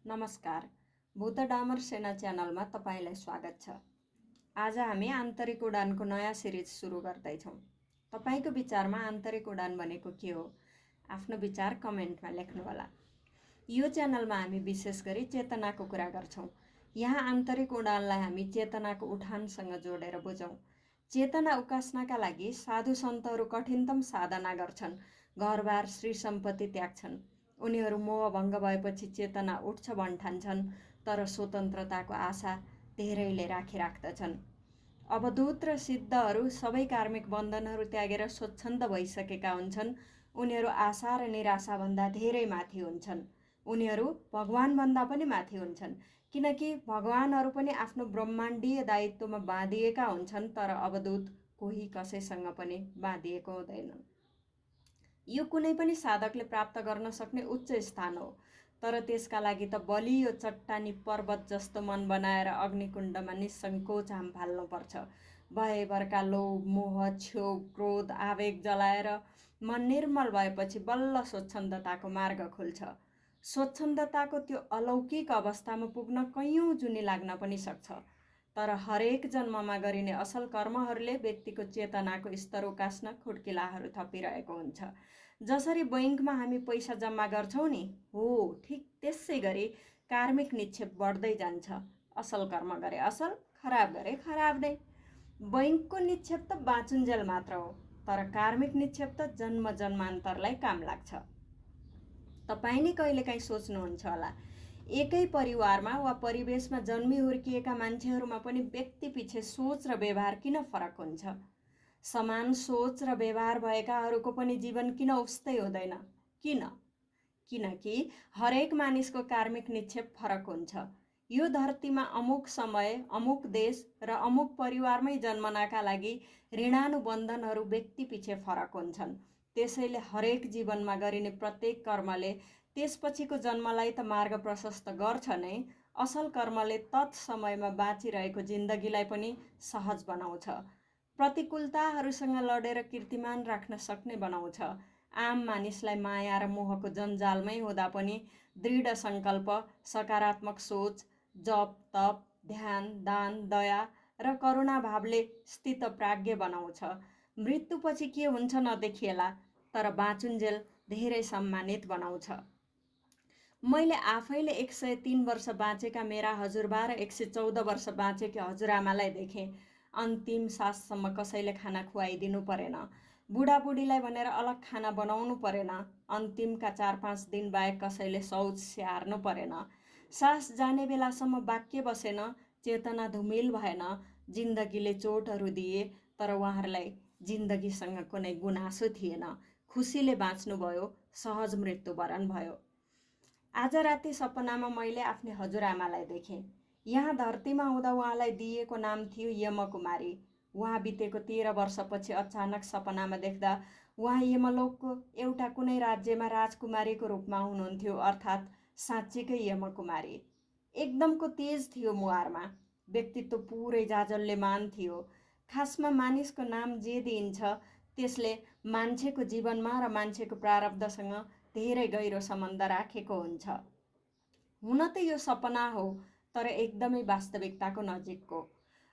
नमस्कार, भूत डामर सेना च्यानलमा तपाईँलाई स्वागत छ। आज हामी आन्तरिक उडानको नयाँ सिरिज सुरु गर्दैछौँ। तपाईँको विचारमा आन्तरिक उडान भनेको के हो? आफ्नो विचार कमेन्टमा लेख्नुहोला। यो च्यानलमा हामी विशेष गरी चेतनाको कुरा गर्छौँ। यहाँ आन्तरिक उडानलाई हामी चेतनाको उठानसँग जोडेर बुझौँ। चेतना उकास्नका लागि साधु सन्तहरू कठिनतम साधना गर्छन्, घरबार श्री सम्पत्ति त्याग्छन्। उनीहरू मोहभङ्ग भएपछि चेतना उठ्छ भन्ठान्छन्, तर स्वतन्त्रताको आशा धेरैले राखिराख्दछन्। अवधूत र सिद्धहरू सबै कार्मिक बन्धनहरू त्यागेर स्वच्छन्द भइसकेका हुन्छन्। उनीहरू आशा र निराशाभन्दा धेरै माथि हुन्छन्। उनीहरू भगवानभन्दा पनि माथि हुन्छन्, किनकि भगवानहरू पनि आफ्नो ब्रह्माण्डीय दायित्वमा बाँधिएका हुन्छन्, तर अवधूत कोही कसैसँग पनि बाँधिएको हुँदैनन्। यो कुनै पनि साधकले प्राप्त गर्न सक्ने उच्च स्थान हो, तर त्यसका लागि त बलियो चट्टानी पर्वत जस्तो मन बनाएर अग्निकुण्डमा निसङ्कोच हाम फाल्नुपर्छ। भयभरका लोभ, मोह, क्षोभ, क्रोध, आवेग जलाएर मन निर्मल भएपछि बल्ल स्वच्छन्दताको मार्ग खुल्छ। स्वच्छन्दताको त्यो अलौकिक अवस्थामा पुग्न कैयौँ जुनी लाग्न पनि सक्छ, तर हरेक जन्ममा गरिने असल कर्महरूले व्यक्तिको चेतनाको स्तर उकास्न खुड्किलाहरू थपिरहेको हुन्छ। जसरी बैङ्कमा हामी पैसा जम्मा गर्छौँ नि, हो ठिक त्यसै गरी कार्मिक निक्षेप बढ्दै जान्छ। असल कर्म गरे असल, खराब गरे खराब नै। बैङ्कको निक्षेप त बाँचुन्जेल मात्र हो, तर कार्मिक निक्षेप त जन्म जन्मान्तरलाई काम लाग्छ। तपाईँ नि कहिलेकाहीँ सोच्नुहुन्छ होला, एकै परिवारमा वा परिवेशमा जन्मी हुर्किएका मान्छेहरूमा पनि व्यक्ति पछि सोच र व्यवहार किन फरक हुन्छ? समान सोच र व्यवहार भएकाहरूको पनि जीवन किन उस्तै हुँदैन? किन? किनकि हरेक मानिसको कार्मिक निक्षेप फरक हुन्छ। यो धरतीमा अमुक समय, अमुक देश र अमुक परिवारमै जन्मनका लागि ऋणानुबन्धनहरू व्यक्ति पछि फरक हुन्छन्। त्यसैले हरेक जीवनमा गरिने प्रत्येक कर्मले त्यसपछिको जन्मलाई त मार्ग प्रशस्त गर्छ नै, असल कर्मले तत्समयमा बाँचिरहेको जिन्दगीलाई पनि सहज बनाउँछ। प्रतिकूलताहरूसँग लडेर कीर्तिमान राख्न सक्ने बनाउँछ। आम मानिसलाई माया र मोहको जन्जालमै हुँदा पनि दृढ सङ्कल्प, सकारात्मक सोच, जप तप, ध्यान, दान, दया र करुणा भावले स्थितप्राज्ञ बनाउँछ। मृत्युपछि के हुन्छ नदेखिएला, तर बाँचुन्जेल धेरै सम्मानित बनाउँछ। मैले आफैले 103 वर्ष बाँचेका मेरा हजुरबा र 114 वर्ष बाँचेकी हजुरआमालाई देखेँ। अन्तिम साससम्म कसैले खाना खुवाइदिनु परेन, बुढाबुढीलाई भनेर अलग खाना बनाउनु परेन, अन्तिमका 4-5 दिन बाहेक कसैले शौच स्याहार्नु परेन, सास जाने बेलासम्म वाक्य बसेन, चेतना धुमिल भएन। जिन्दगीले चोटहरू दिए, तर उहाँहरूलाई जिन्दगीसँग कुनै गुनासो थिएन। खुसीले बाँच्नुभयो, सहज मृत्युवरण भयो। आज राति सपनामा मैले आफ्नी हजुरआमालाई देखेँ। यहाँ धरतीमा हुँदा उहाँलाई दिएको नाम थियो यमकुमारी। उहाँ बितेको 13 वर्षपछि अचानक सपनामा देख्दा उहाँ यमलोकको एउटा कुनै राज्यमा राजकुमारीको रूपमा हुनुहुन्थ्यो, अर्थात् साँच्चीकै यमकुमारी। एकदमको तेज थियो मुहारमा, व्यक्तित्व पुरै जाजल्यमान थियो। खासमा मानिसको नाम जे दिइन्छ त्यसले मान्छेको जीवनमा र मान्छेको प्रारब्धसँग धेरै गहिरो सम्बन्ध राखेको हुन्छ। हुन त यो सपना हो, तर एकदमै वास्तविकताको नजिकको।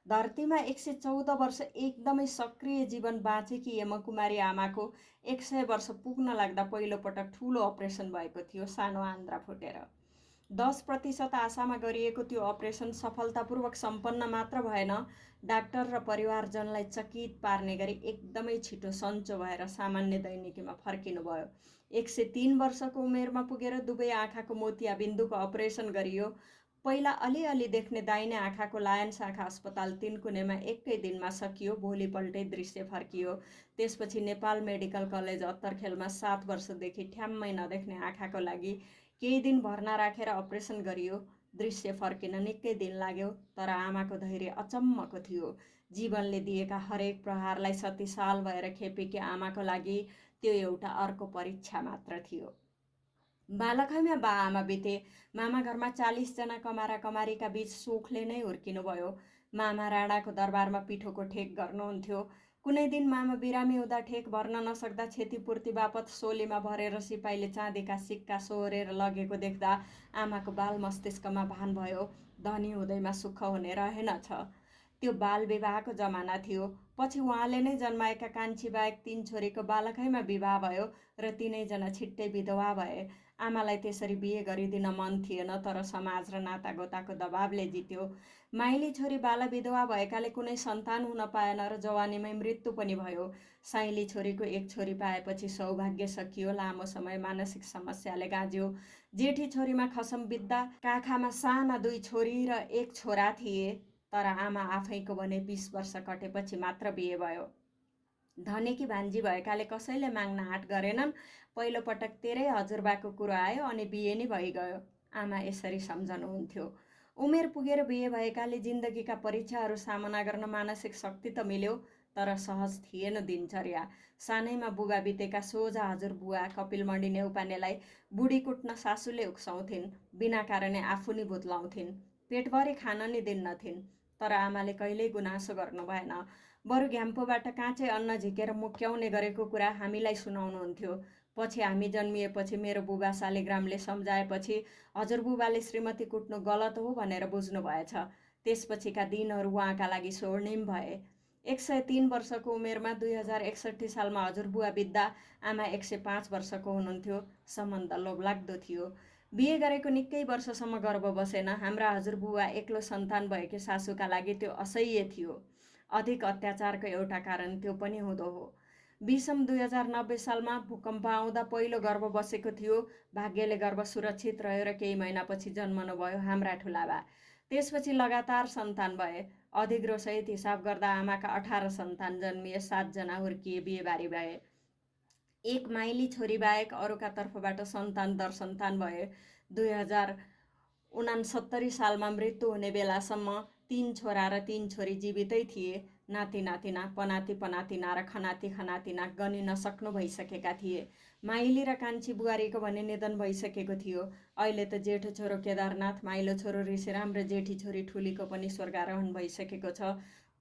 धरतीमा 114 वर्ष एकदमै सक्रिय जीवन बाँचेकी यमकुमारी आमाको 100 वर्ष पुग्न लाग्दा पहिलोपटक ठुलो अपरेसन भएको थियो, सानो आन्द्रा फुटेर। 10% आशामा गरिएको त्यो अपरेसन सफलतापूर्वक सम्पन्न मात्र भएन, डाक्टर र परिवारजनलाई चकित पार्ने गरी एकदमै छिटो सन्चो भएर सामान्य दैनिकीमा फर्किनुभयो। 103 वर्षको उमेरमा पुगेर दुवै आँखाको मोतियाबिन्दुको अपरेसन गरियो। पहिला अलिअलि देख्ने दाहिने आँखाको लायन्स आँखा अस्पताल 3 कुनेमा एकै दिनमा सकियो, भोलिपल्टै दृश्य फर्कियो। त्यसपछि नेपाल मेडिकल कलेज अत्तरखेलमा 7 वर्षदेखि ठ्याम्मै नदेख्ने आँखाको लागि केही दिन भर्ना राखेर अपरेसन गरियो। दृश्य फर्किन निकै दिन लाग्यो, तर आमाको धैर्य अचम्मको थियो। जीवनले दिएका हरेक प्रहारलाई शक्तिशाल भएर खेपेकी आमाको लागि त्यो एउटा अर्को परीक्षा मात्र थियो। बालखैमा बा आमा बिते। मामा घरमा 40 जना कमारा कमारीका बीच सुखले नै हुर्किनुभयो। मामा राणाको दरबारमा पिठोको ठेक गर्नुहुन्थ्यो। कुनै दिन मामा बिरामी हुँदा ठेक भर्न नसक्दा क्षतिपूर्ति बापत सोलीमा भरेर सिपाहीले चाँदीका सिक्का सोहोरेर लगेको देख्दा आमाको बाल मस्तिष्कमा भान भयो, धनी हुँदैमा सुख हुने रहेनछ। त्यो बाल विवाहको जमाना थियो। पछि उहाँले नै जन्माएका कान्छी बाहेक 3 छोरीको बालकैमा विवाह भयो र तिनैजना छिट्टै विधवा भए। आमालाई त्यसरी बिहे गरिदिन मन थिएन, तर समाज र नातागोताको दबावले जित्यो। माइली छोरी बाल विधवा भएकाले कुनै सन्तान हुन पाएन र जवानीमै मृत्यु पनि भयो। साइली छोरीको एक छोरी पाएपछि सौभाग्य सकियो। लामो समय मानसिक समस्याले गाँज्यो। जेठी छोरीमा खसम बित्दा काखामा साना 2 छोरी र 1 छोरा थिए। तर आमा आफैको भने 20 वर्ष कटेपछि मात्र बिहे भयो। धनीकी भान्जी भएकाले कसैले माग्न हाट गरेनन्। पहिलोपटक तेरै हजुरबाको कुरो आयो अनि बिहे नै भइगयो। आमा यसरी सम्झनुहुन्थ्यो। उमेर पुगेर बिहे भएकाले जिन्दगीका परीक्षाहरू सामना गर्न मानसिक शक्ति त मिल्यो, तर सहज थिएन दिनचर्या। सानैमा बुबा बितेका सोझा हजुरबुवा कपिलमणि नेउपानेलाई बुढी कुट्न सासूले उक्साउँथिन्। बिना कारणे आफू नि भुत्लाउँथिन्। पेटभरि खान नि दिन्नथिन्। तर आमाले कहिल्यै गुनासो गर्नु भएन। बरु घ्याम्पोबाट काँचै अन्न झिकेर मुक्याउने गरेको कुरा हामीलाई सुनाउनुहुन्थ्यो। पछि हामी जन्मिएपछि मेरो बुबा शालिग्रामले सम्झाएपछि हजुरबुबाले श्रीमती कुट्नु गलत हो भनेर बुझ्नु भएछ। त्यसपछिका दिनहरू उहाँका लागि स्वर्णिम भए। 103 वर्षको उमेरमा 2061 सालमा हजुरबुवा बित्दा आमा 105 वर्षको हुनुहुन्थ्यो। सम्बन्ध लोभलाग्दो थियो। बिहे गरेको निकै वर्षसम्म गर्भ बसेन। हाम्रा हजुरबुवा एक्लो सन्तान भएकी सासूका लागि त्यो असह्य थियो। अधिक अत्याचारको एउटा कारण त्यो पनि हुँदो हो। विषम 2090 सालमा भूकम्प आउँदा पहिलो गर्भ बसेको थियो। भाग्यले गर्भ सुरक्षित रह्यो र केही महिनापछि जन्मनु भयो हाम्रा ठुलाबा। त्यसपछि लगातार सन्तान भए। अधिग्रोसहित हिसाब गर्दा आमाका 18 सन्तान जन्मिए, 7 जना हुर्किए, बिहेबारी भए। एक माइली छोरी बाहेक अरूका तर्फबाट सन्तान दर सन्तान भए। 2069 सालमा मृत्यु हुने बेलासम्म 3 छोरा र 3 छोरी जीवितै थिए। नाति नातिना, पनाति पनातिना र खनाती खनातिना गनि नसक्नु भइसकेका थिए। माइली र कान्छी बुहारीको भने निधन भइसकेको थियो। अहिले त जेठो छोरो केदारनाथ, माइलो छोरो ऋषिराम र जेठी छोरी ठुलीको पनि स्वर्गारोहण भइसकेको छ।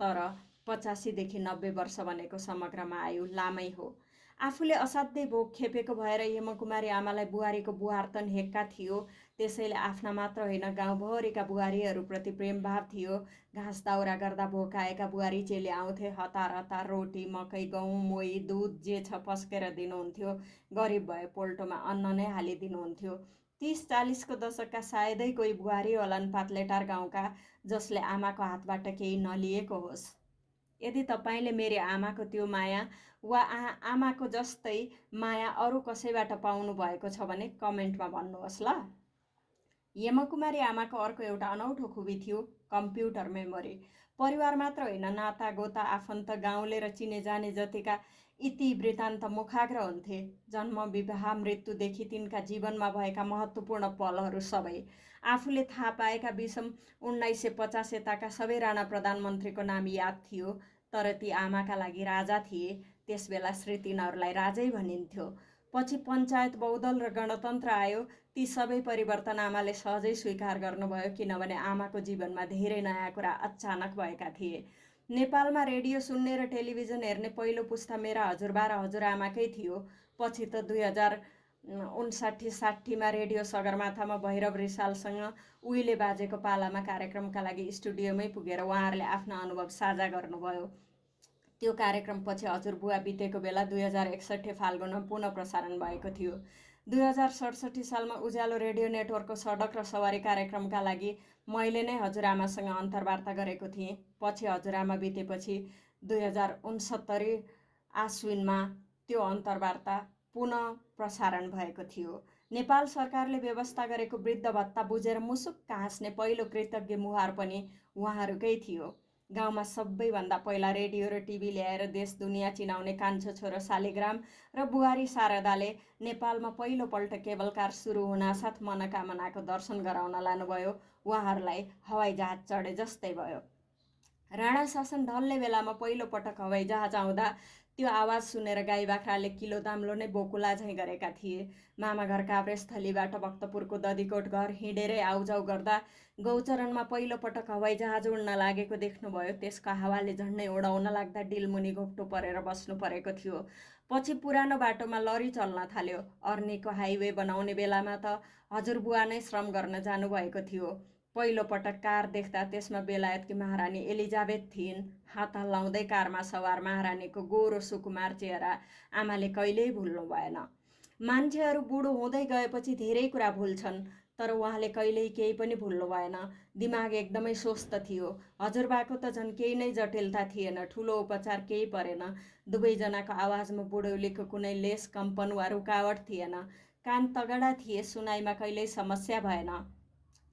तर 85 देखि 90 वर्ष भनेको समग्रमा आयु लामै हो। आफूले असाध्यै भोग खेपेको भएर यमकुमारी आमालाई बुहारीको बुहार्तन हेक्का थियो। त्यसैले आफ्ना मात्र होइन, गाउँभरिका बुहारीहरूप्रति प्रेम भाव थियो। घाँस दाउरा गर्दा भोकाएका बुहारी चेली आउँथे। हतार हतार रोटी, मकै, गहुँ, मोही, दुध जे छ पस्केर दिनुहुन्थ्यो। गरिब भए पोल्टोमा अन्न नै हालिदिनुहुन्थ्यो। 30-40 को दशकका सायदै कोही बुहारी होलान् पातलेटार गाउँका, जसले आमाको हातबाट केही नलिएको होस्। यदि तपाईँले मेरी आमाको त्यो माया वा आमाको जस्तै माया अरू कसैबाट पाउनु भएको छ भने कमेन्टमा भन्नुहोस् ल। यमकुमारी आमाको अर्को एउटा अनौठो खुबी थियो, कम्प्युटर मेमोरी। परिवार मात्र होइन, नाता गोता, आफन्त, गाउँले र चिने जाने जतिका इतिवृत्तान्त मुखाग्र हुन्थे। जन्म, विवाह, मृत्युदेखि तिनका जीवनमा भएका महत्त्वपूर्ण पलहरू सबै। आफूले थाहा पाएका विषम 1950 यताका सबै राणा प्रधानमन्त्रीको नाम याद थियो। तर ती आमाका लागि राजा थिए। त्यसबेला श्री तिनीहरूलाई राजै भनिन्थ्यो। पछि पञ्चायत, बहुदल र गणतन्त्र आयो। ती सबै परिवर्तन आमाले सहजै स्वीकार गर्नुभयो, किनभने आमाको जीवनमा धेरै नयाँ कुरा अचानक भएका थिए। नेपालमा रेडियो सुन्ने र टेलिभिजन हेर्ने पहिलो पुस्ता मेरा हजुरबा र हजुरआमाकै थियो। पछि त 2059-60मा रेडियो सगरमाथामा भैरव रिसालसँग उहिले बाजेको पालामा कार्यक्रमका लागि स्टुडियोमै पुगेर उहाँहरूले आफ्ना अनुभव साझा गर्नुभयो। त्यो कार्यक्रम पछि हजुरबुवा बितेको बेला 2061 फाल्गुनमा पुनः प्रसारण भएको थियो। 2067 सालमा उज्यालो रेडियो नेटवर्कको सडक र सवारी कार्यक्रमका लागि मैले नै हजुरआमासँग अन्तर्वार्ता गरेको थिएँ। पछि हजुरआमा बितेपछि 2069 आश्विनमा त्यो अन्तर्वार्ता पुनः प्रसारण भएको थियो। नेपाल सरकारले व्यवस्था गरेको वृद्ध भत्ता बुझेर मुसुक्क हाँस्ने पहिलो कृतज्ञ मुहार पनि उहाँहरूकै थियो। गाउँमा सबैभन्दा पहिला रेडियो र टिभी ल्याएर देश दुनियाँ चिनाउने कान्छो छोरो शालिग्राम र बुहारी शारदाले नेपालमा पहिलोपल्ट केबल कार सुरु हुनासाथ मनोकामनाको दर्शन गराउन लानुभयो। उहाँहरूलाई हवाईजहाज चढे जस्तै भयो। राणा शासन ढल्ने बेलामा पहिलोपटक हवाईजहाज आउँदा त्यो आवाज सुनेर गाई बाख्राले किलो दाम्लो नै बोकुला झैँ गरेका थिए। मामा घर काभ्रेस्थलीबाट भक्तपुरको दधिकोट घर हिँडेरै आउजाउ गर्दा गौचरणमा पहिलोपटक हवाईजहाज उड्न लागेको देख्नुभयो। त्यसको हावाले झन्डै उडाउन लाग्दा डिलमुनि घोप्टो परेर बस्नु परेको थियो। पछि पुरानो बाटोमा लरी चल्न थाल्यो। अर्नीको हाइवे बनाउने बेलामा त हजुरबुवा नै श्रम गर्न जानुभएको थियो। पहिलोपटक कार देख्दा त्यसमा बेलायतकी महारानी एलिजाबेथ थिइन्। हात हल्लाउँदै कारमा सवार महारानीको गोरो सुकुमार चेहरा आमाले कहिल्यै भुल्नु भएन। मान्छेहरू बुढो हुँदै गएपछि धेरै कुरा भुल्छन्, तर उहाँले कहिल्यै केही पनि भुल्नु भएन। दिमाग एकदमै स्वस्थ थियो। हजुरबाको त झन् केही नै जटिलता थिएन, ठुलो उपचार केही परेन। दुवैजनाको आवाजमा बुढौलीको कुनै लेस कम्पन वा रुकावट थिएन। कान तगडा थिए, सुनाइमा कहिल्यै समस्या भएन।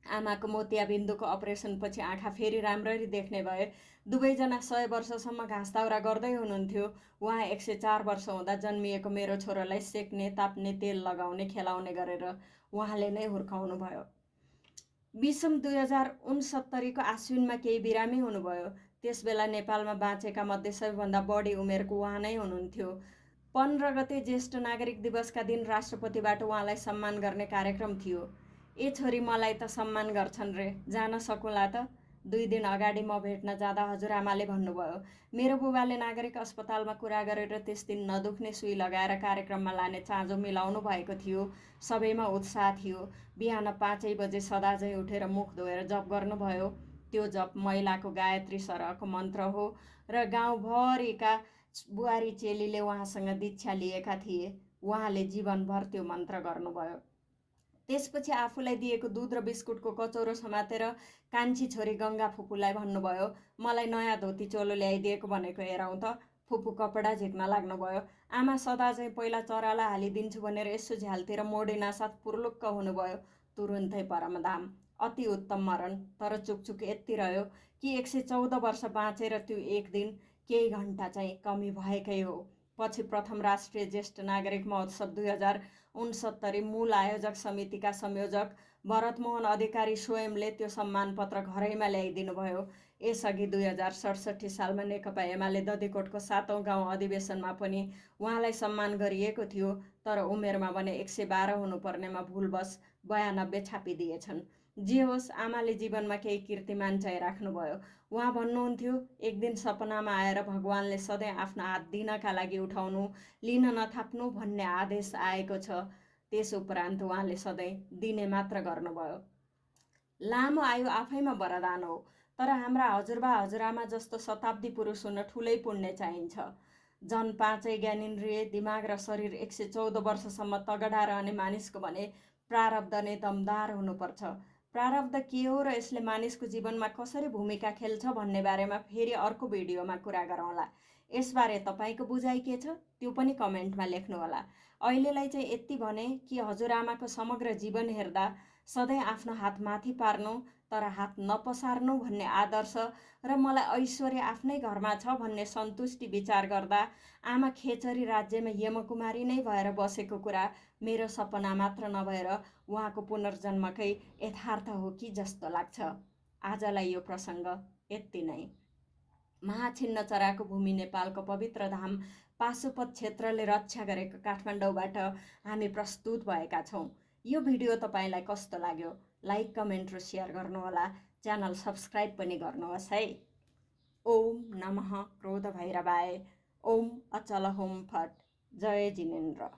आमाको मोतियाबिन्दुको अपरेसनपछि आँखा फेरि राम्ररी देख्ने भए। दुवैजना 100 वर्षसम्म घाँस दाउरा गर्दै हुनुहुन्थ्यो। उहाँ 104 वर्ष हुँदा जन्मिएको मेरो छोरालाई सेक्ने, ताप्ने, तेल लगाउने, खेलाउने गरेर उहाँले नै हुर्काउनु भयो। विषम 2069को आश्विनमा केही बिरामी हुनुभयो। त्यसबेला नेपालमा बाँचेका मध्ये सबैभन्दा बढी उमेरको उहाँ नै हुनुहुन्थ्यो। 15 गते ज्येष्ठ नागरिक दिवसका दिन राष्ट्रपतिबाट उहाँलाई सम्मान गर्ने कार्यक्रम थियो। ए छोरी, मलाई त सम्मान गर्छन् रे, जान सकुला त? 2 दिन अगाडि म भेट्न जाँदा हजुरआमाले भन्नुभयो। मेरो बुबाले नागरिक अस्पतालमा कुरा गरेर त्यस दिन नदुख्ने सुई लगाएर कार्यक्रममा लाने चाँजो मिलाउनु भएको थियो। सबैमा उत्साह थियो। बिहान 5 बजे सदाझैँ उठेर मुख धोएर जप गर्नुभयो। त्यो जप महिलाको गायत्री सरहको मन्त्र हो र गाउँभरिका बुहारी चेलीले उहाँसँग दीक्षा लिएका थिए। उहाँले जीवनभर त्यो मन्त्र गर्नुभयो। त्यसपछि आफूलाई दिएको दुध र बिस्कुटको कचौरो समातेर कान्छी छोरी गङ्गा फुपूलाई भन्नुभयो, मलाई नयाँ धोती चोलो ल्याइदिएको भनेको हेरौँ त। फुपू कपडा झिक्न लाग्नुभयो। आमा सदाझैँ पहिला चरालाई हालिदिन्छु भनेर यसो झ्यालतिर मोडिनासाथ पुर्लुक्क हुनुभयो। तुरुन्तै परमधाम। अति उत्तम मरण। तर चुकचुक यति रह्यो कि 114 वर्ष बाँचेर त्यो एक दिन, केही घन्टा चाहिँ कमी भएकै हो। पछि प्रथम राष्ट्रिय ज्येष्ठ नागरिक महोत्सव 2069 मूल आयोजक समितिका संयोजक भरतमोहन अधिकारी स्वयंले त्यो सम्मानपत्र घरैमा ल्याइदिनु भयो। यसअघि 2067 सालमा नेकपा एमाले दधिकोटको 7औं गाउँ अधिवेशनमा पनि उहाँलाई सम्मान गरिएको थियो। तर उमेरमा भने 112 हुनुपर्नेमा भुलवश 92 छापिदिएछन्। जे होस्, आमाले जीवनमा केही कीर्तिमान चाहिँ राख्नुभयो। उहाँ भन्नुहुन्थ्यो, एक दिन सपनामा आएर भगवानले सधैँ आफ्नो हात दिनका लागि उठाउनु, लिन नथाप्नु भन्ने आदेश आएको छ। त्यस उपरान्त उहाँले सधैँ दिने मात्र गर्नुभयो। लामो आयु आफैमा वरदान हो, तर हाम्रा हजुरबा हजुरआमा जस्तो शताब्दी पुरुष हुन ठुलै पुण्य चाहिन्छ। जन 5 ज्ञानेन्द्रिय, दिमाग र शरीर 114 वर्षसम्म तगडा रहने मानिसको भने प्रारब्ध नै दमदार हुनुपर्छ। प्रारब्ध के हो र यसले मानिसको जीवनमा कसरी भूमिका खेल्छ भन्ने बारेमा फेरि अर्को भिडियोमा कुरा गरौँला। यसबारे तपाईँको बुझाइ के छ त्यो पनि कमेन्टमा लेख्नुहोला। अहिलेलाई चाहिँ यति भने कि हजुरआमाको समग्र जीवन हेर्दा सधैँ आफ्नो हात माथि पार्नु तर हात नपसार्नु भन्ने आदर्श र मलाई ऐश्वर्य आफ्नै घरमा छ भन्ने सन्तुष्टि विचार गर्दा आमा खेचरी राज्यमा यमकुमारी नै भएर बसेको कुरा मेरो सपना मात्र नभएर उहाँको पुनर्जन्मकै यथार्थ हो कि जस्तो लाग्छ। आजलाई यो प्रसङ्ग यति नै। महाछिन्न चराको भूमि नेपालको पवित्र धाम पाशुपत क्षेत्रले रक्षा गरेको काठमाडौँबाट हामी प्रस्तुत भएका छौँ। यो भिडियो तपाईँलाई कस्तो लाग्यो? लाइक, कमेन्ट र सेयर गर्नुहोला। च्यानल सब्सक्राइब पनि गर्नुहोस् है। ओम नमः क्रोध भैरवाय। ओम अचल होम फट। जय जिनेन्द्र।